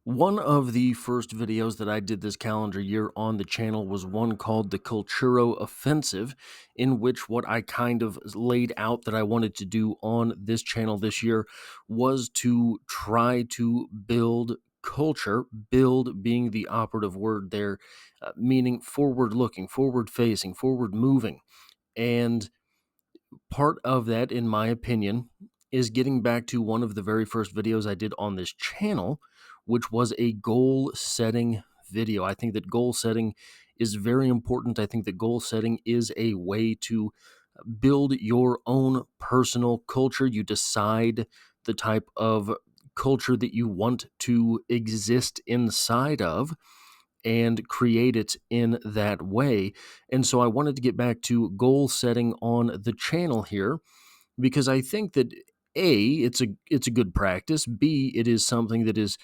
One of the first videos that I did this calendar year on the channel was one called the Culturo Offensive, in which what I kind of laid out that I wanted to do on this channel this year was to try to build culture, build being the operative word there, meaning forward looking, forward facing, forward moving. And part of that, in my opinion, is getting back to one of the very first videos I did on this channel, which was a goal setting video. I think that goal setting is very important. I think that goal setting is a way to build your own personal culture. You decide the type of culture that you want to exist inside of and create it in that way. And so I wanted to get back to goal setting on the channel here because I think that A, it's a good practice. B, it is something that is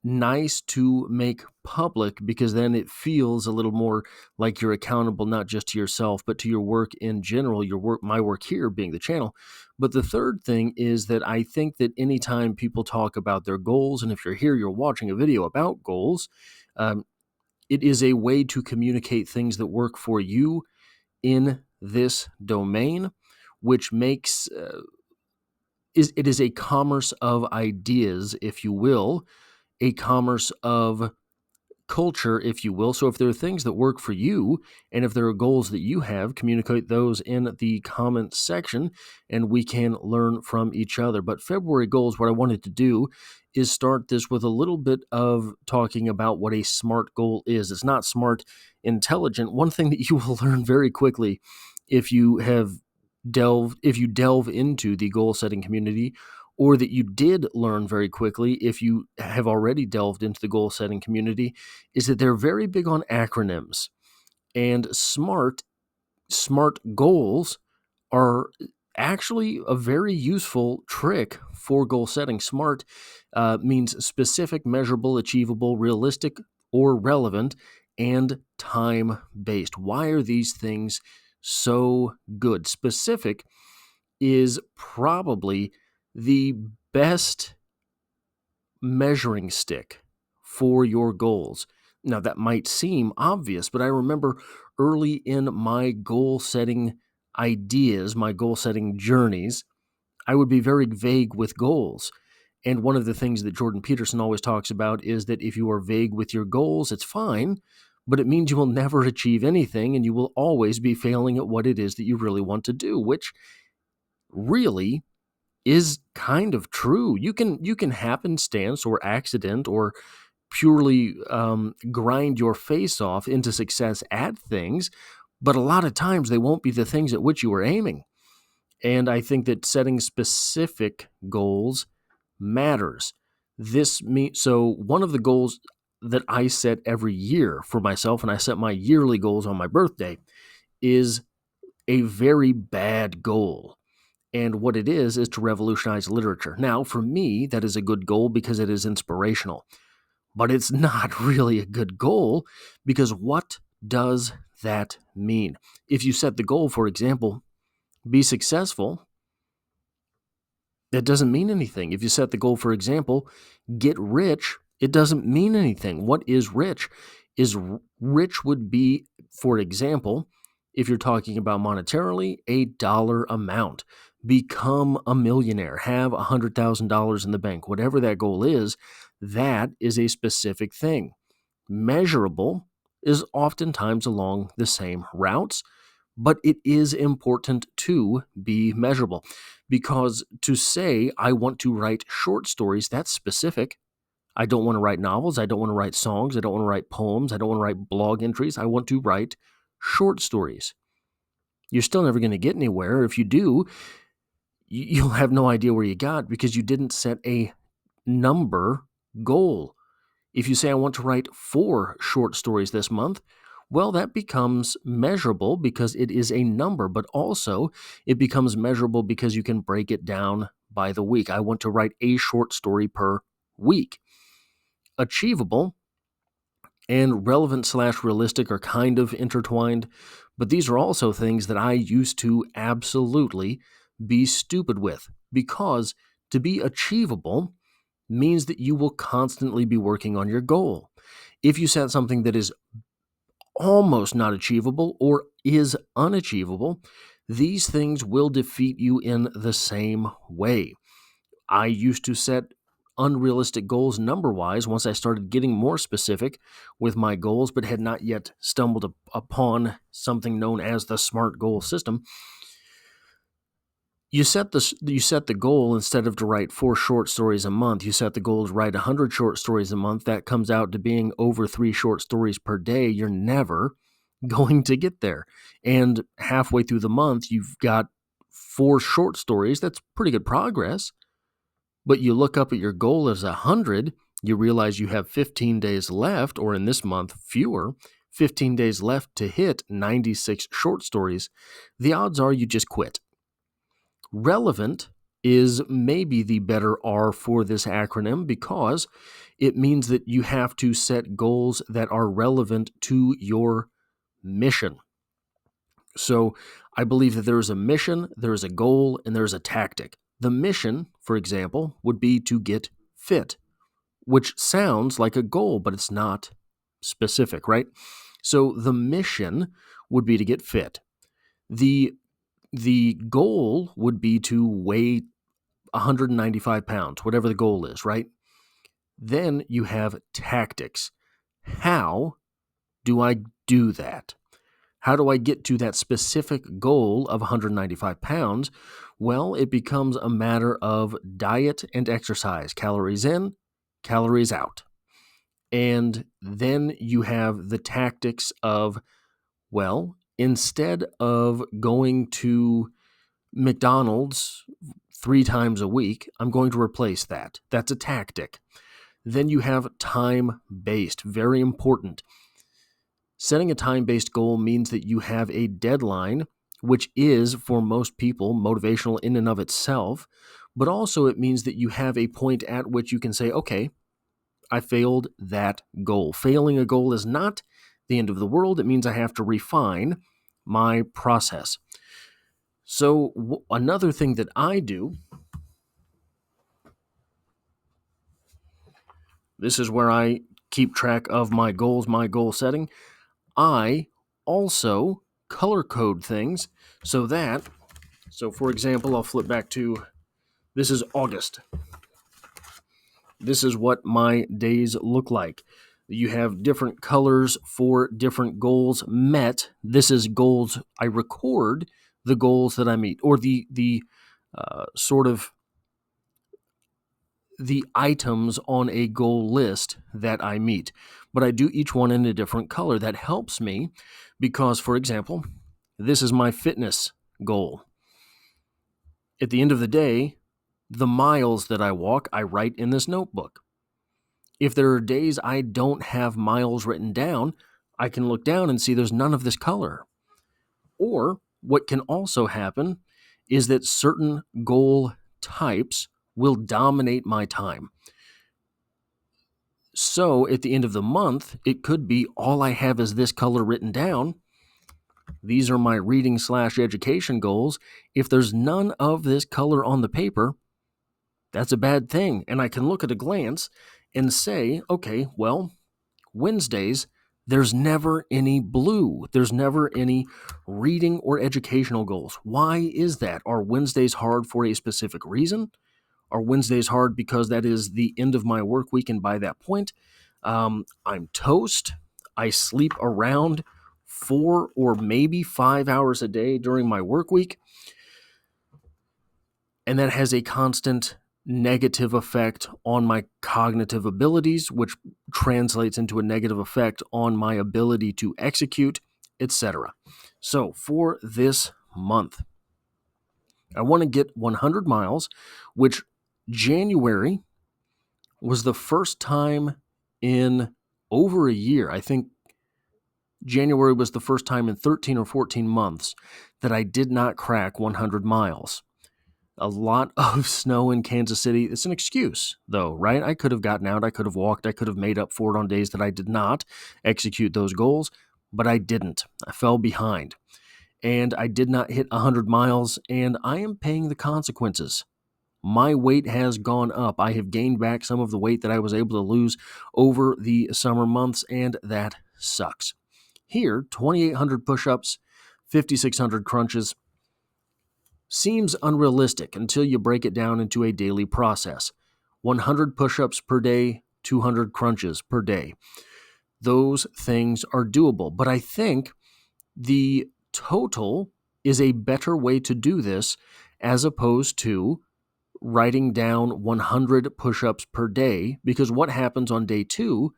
nice to make public because then it feels a little more like you're accountable not just to yourself but to your work in general, your work, my work here being the channel. But the third thing is that I think that anytime people talk about their goals, and if you're here, you're watching a video about goals, um, it is a way to communicate things that work for you in this domain, which makes it is a commerce of ideas, if you will, a commerce of culture, if you will. So if there are things that work for you, and if there are goals that you have, communicate those in the comment section, and we can learn from each other. But February goals, what I wanted to do is start this with a little bit of talking about what a SMART goal is. It's not smart, intelligent. One thing that you will learn very quickly if you have if you delve into the goal setting community, or that you did learn very quickly if you have already delved into the goal setting community, is that they're very big on acronyms. And smart goals are actually a very useful trick for goal setting. SMART means specific, measurable, achievable, realistic, or relevant, and time based. Why are these things so good? Specific is probably the best measuring stick for your goals. Now, that might seem obvious, but I remember early in my goal setting ideas, my goal setting journeys, I would be very vague with goals. And one of the things that Jordan Peterson always talks about is that if you are vague with your goals, it's fine, but it means you will never achieve anything and you will always be failing at what it is that you really want to do, which really is kind of true. You can happenstance or accident or purely grind your face off into success at things, but a lot of times they won't be the things at which you are aiming. And I think that setting specific goals matters. So one of the goals that I set every year for myself, and I set my yearly goals on my birthday, is a very bad goal. And what it is to revolutionize literature. Now, for me, that is a good goal because it is inspirational. But it's not really a good goal because what does that mean? If you set the goal, for example, be successful, that doesn't mean anything. If you set the goal, for example, get rich, it doesn't mean anything. What is rich? Rich would be, for example, if you're talking about monetarily, a dollar amount. Become a millionaire, have $100,000 in the bank, whatever that goal is, that is a specific thing. Measurable is oftentimes along the same routes, but it is important to be measurable because to say, I want to write short stories, that's specific. I don't want to write novels. I don't want to write songs. I don't want to write poems. I don't want to write blog entries. I want to write short stories. You're still never going to get anywhere. If you do, you'll have no idea where you got because you didn't set a number goal. If you say, I want to write 4 short stories this month, well, that becomes measurable because it is a number, but also it becomes measurable because you can break it down by the week. I want to write a short story per week. Achievable and relevant/realistic are kind of intertwined, but these are also things that I used to absolutely be stupid with because to be achievable means that you will constantly be working on your goal. If you set something that is almost not achievable or is unachievable, these things will defeat you in the same way. I used to set unrealistic goals number-wise once I started getting more specific with my goals, but had not yet stumbled upon something known as the SMART goal system. You set the goal, instead of to write 4 short stories a month, you set the goal to write 100 short stories a month. That comes out to being over 3 short stories per day. You're never going to get there. And halfway through the month, you've got 4 short stories. That's pretty good progress. But you look up at your goal as 100, you realize you have 15 days left, or in this month, fewer, 15 days left to hit 96 short stories. The odds are you just quit. Relevant is maybe the better R for this acronym, because it means that you have to set goals that are relevant to your mission. So I believe that there is a mission, there is a goal, and there's a tactic. The mission, for example, would be to get fit, which sounds like a goal, but it's not specific, right? So the mission would be to get fit. The goal would be to weigh 195 pounds, whatever the goal is, right? Then you have tactics. How do I do that? How do I get to that specific goal of 195 pounds? Well, it becomes a matter of diet and exercise, calories in, calories out. And then you have the tactics of, well, instead of going to McDonald's 3 times a week, I'm going to replace that. That's a tactic. Then you have time-based, very important. Setting a time-based goal means that you have a deadline, which is, for most people, motivational in and of itself, but also it means that you have a point at which you can say, okay, I failed that goal. Failing a goal is not the end of the world. It means I have to refine my process. So another thing that I do, this is where I keep track of my goals, my goal setting. I also color code things so for example, I'll flip back to, this is August. This is what my days look like. You have different colors for different goals met. This is goals. I record the goals that I meet, or the sort of the items on a goal list that I meet. But I do each one in a different color. That helps me because, for example, this is my fitness goal. At the end of the day, the miles that I walk, I write in this notebook. If there are days I don't have miles written down, I can look down and see there's none of this color. Or what can also happen is that certain goal types will dominate my time. So at the end of the month, it could be all I have is this color written down. These are my reading/education goals. If there's none of this color on the paper, that's a bad thing. And I can look at a glance and say, okay, well, Wednesdays, there's never any blue. There's never any reading or educational goals. Why is that? Are Wednesdays hard for a specific reason? Are Wednesdays hard because that is the end of my work week, and by that point, I'm toast. I sleep around 4 or maybe 5 hours a day during my work week, and that has a constant negative effect on my cognitive abilities, which translates into a negative effect on my ability to execute, etc. So for this month, I want to get 100 miles, which January was the first time in over a year. I think January was the first time in 13 or 14 months that I did not crack 100 miles. A lot of snow in Kansas City. It's an excuse, though, right? I could have gotten out. I could have walked. I could have made up for it on days that I did not execute those goals, but I didn't. I fell behind, and I did not hit 100 miles, and I am paying the consequences. My weight has gone up. I have gained back some of the weight that I was able to lose over the summer months, and that sucks. Here, 2,800 push-ups, 5,600 crunches seems unrealistic until you break it down into a daily process. 100 push-ups per day, 200 crunches per day. Those things are doable, but I think the total is a better way to do this as opposed to writing down 100 push-ups per day, because what happens on day 2,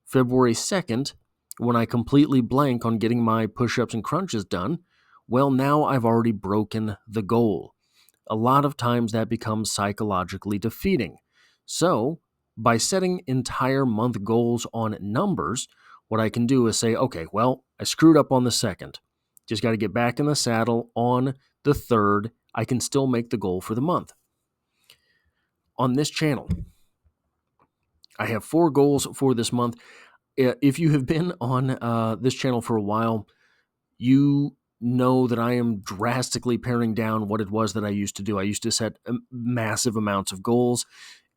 February 2nd, when I completely blank on getting my push-ups and crunches done? Well, now I've already broken the goal. A lot of times that becomes psychologically defeating. So, by setting entire month goals on numbers, what I can do is say, okay, well, I screwed up on the 2nd. Just got to get back in the saddle on the 3rd. I can still make the goal for the month. On this channel, I have 4 goals for this month. If you have been on this channel for a while, you know that I am drastically paring down what it was that I used to do. I used to set massive amounts of goals,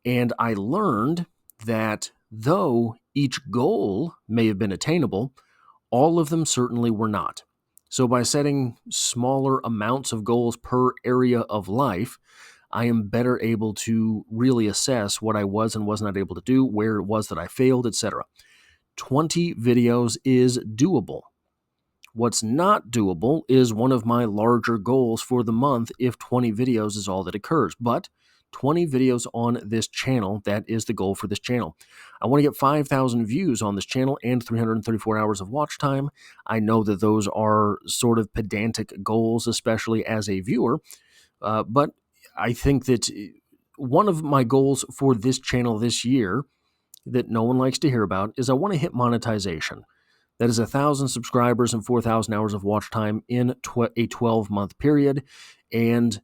and I learned that though each goal may have been attainable, all of them certainly were not. So by setting smaller amounts of goals per area of life, I am better able to really assess what I was and was not able to do, where it was that I failed, etc. 20 videos is doable. What's not doable is one of my larger goals for the month if 20 videos is all that occurs. But 20 videos on this channel, that is the goal for this channel. I want to get 5,000 views on this channel and 334 hours of watch time. I know that those are sort of pedantic goals, especially as a viewer, but I think that one of my goals for this channel this year that no one likes to hear about is I want to hit monetization. That is 1,000 subscribers and 4,000 hours of watch time in a 12-month period. And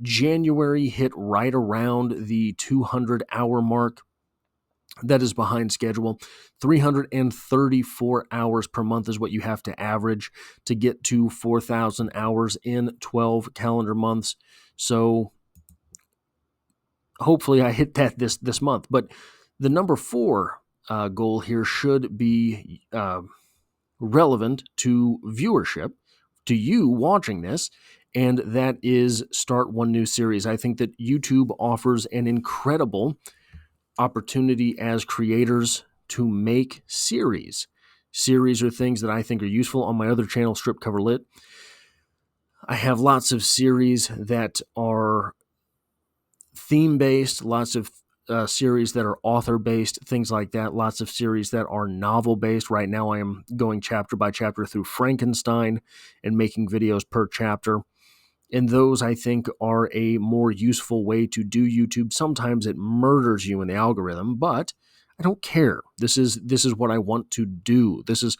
January hit right around the 200-hour mark. That is behind schedule. 334 hours per month is what you have to average to get to 4,000 hours in 12 calendar months. So hopefully I hit that this month. But the number 4 goal here should be relevant to viewership, to you watching this, and that is start one new series. I think that YouTube offers an incredible opportunity as creators to make series. Series are things that I think are useful. On my other channel, Strip Cover Lit, I have lots of series that are theme-based, lots of series that are author-based, things like that, lots of series that are novel-based. Right now I am going chapter by chapter through Frankenstein and making videos per chapter. And those, I think, are a more useful way to do YouTube. Sometimes it murders you in the algorithm, but I don't care. This is what I want to do. This is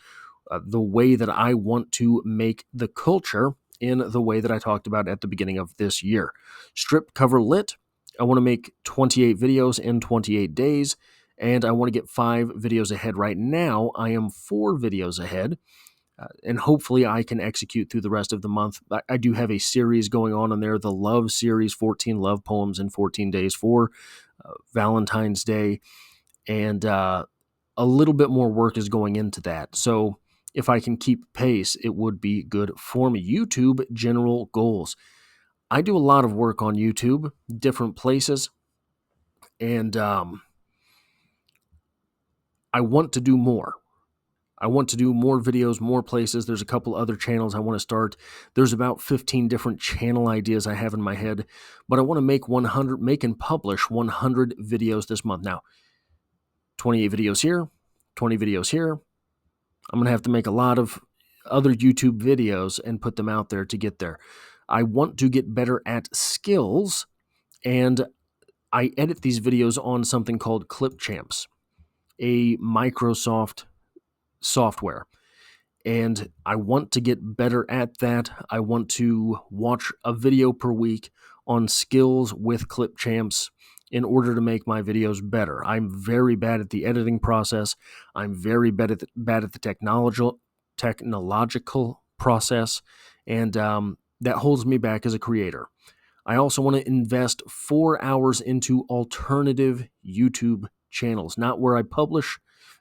the way that I want to make the culture in the way that I talked about at the beginning of this year. Strip Cover Lit, I want to make 28 videos in 28 days, and I want to get 5 videos ahead. Right now, I am 4 videos ahead. And hopefully I can execute through the rest of the month. I do have a series going on there, the Love Series, 14 love poems in 14 days for Valentine's Day. And a little bit more work is going into that. So if I can keep pace, it would be good for me. YouTube general goals. I do a lot of work on YouTube, different places, and I want to do more. I want to do more videos, more places. There's a couple other channels I want to start. There's about 15 different channel ideas I have in my head, but I want to make and publish 100 videos this month. Now, 28 videos here, 20 videos here. I'm going to have to make a lot of other YouTube videos and put them out there to get there. I want to get better at skills, and I edit these videos on something called Clipchamps, a Microsoft software. And I want to get better at that. I want to watch a video per week on skills with Clipchamps in order to make my videos better. I'm very bad at the editing process. I'm very bad at the technological process, and that holds me back as a creator. I also want to invest 4 hours into alternative YouTube channels, not where I publish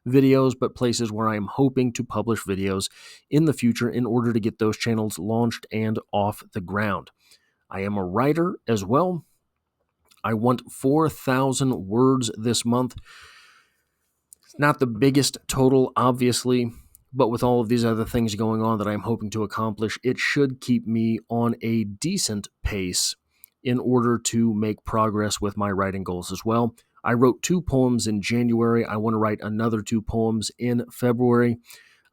videos, but places where I am hoping to publish videos in the future in order to get those channels launched and off the ground. I am a writer as well. I want 4,000 words this month. It's not the biggest total, obviously, but with all of these other things going on that I'm hoping to accomplish, it should keep me on a decent pace in order to make progress with my writing goals as well. I wrote 2 poems in January. I want to write another 2 poems in February.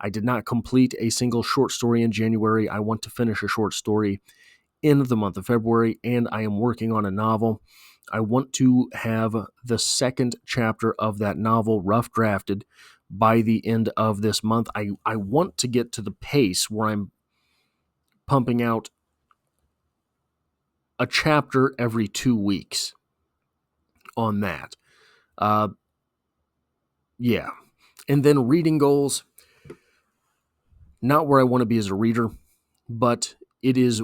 I did not complete a single short story in January. I want to finish a short story in the month of February, and I am working on a novel. I want to have the second chapter of that novel rough drafted by the end of this month. I want to get to the pace where I'm pumping out a chapter every 2 weeks on that. Yeah. And then reading goals, not where I want to be as a reader, but it is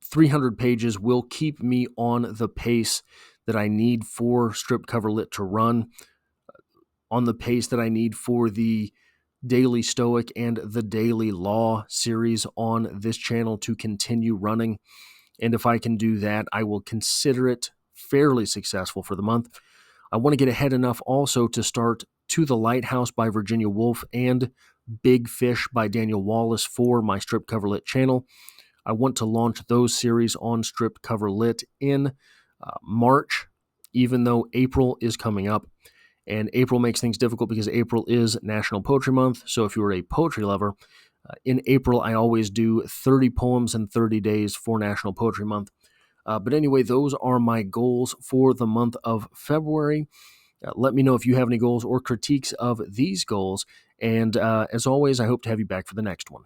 300 pages will keep me on the pace that I need for Strip Cover Lit to run, on the pace that I need for the Daily Stoic and the Daily Law series on this channel to continue running. And if I can do that, I will consider it fairly successful for the month. I want to get ahead enough also to start To the Lighthouse by Virginia Woolf and Big Fish by Daniel Wallace for my Strip Cover Lit channel. I want to launch those series on Strip Cover Lit in March, even though April is coming up. And April makes things difficult because April is National Poetry Month. So if you're a poetry lover, in April I always do 30 poems in 30 days for National Poetry Month. But anyway, those are my goals for the month of February. Let me know if you have any goals or critiques of these goals. And as always, I hope to have you back for the next one.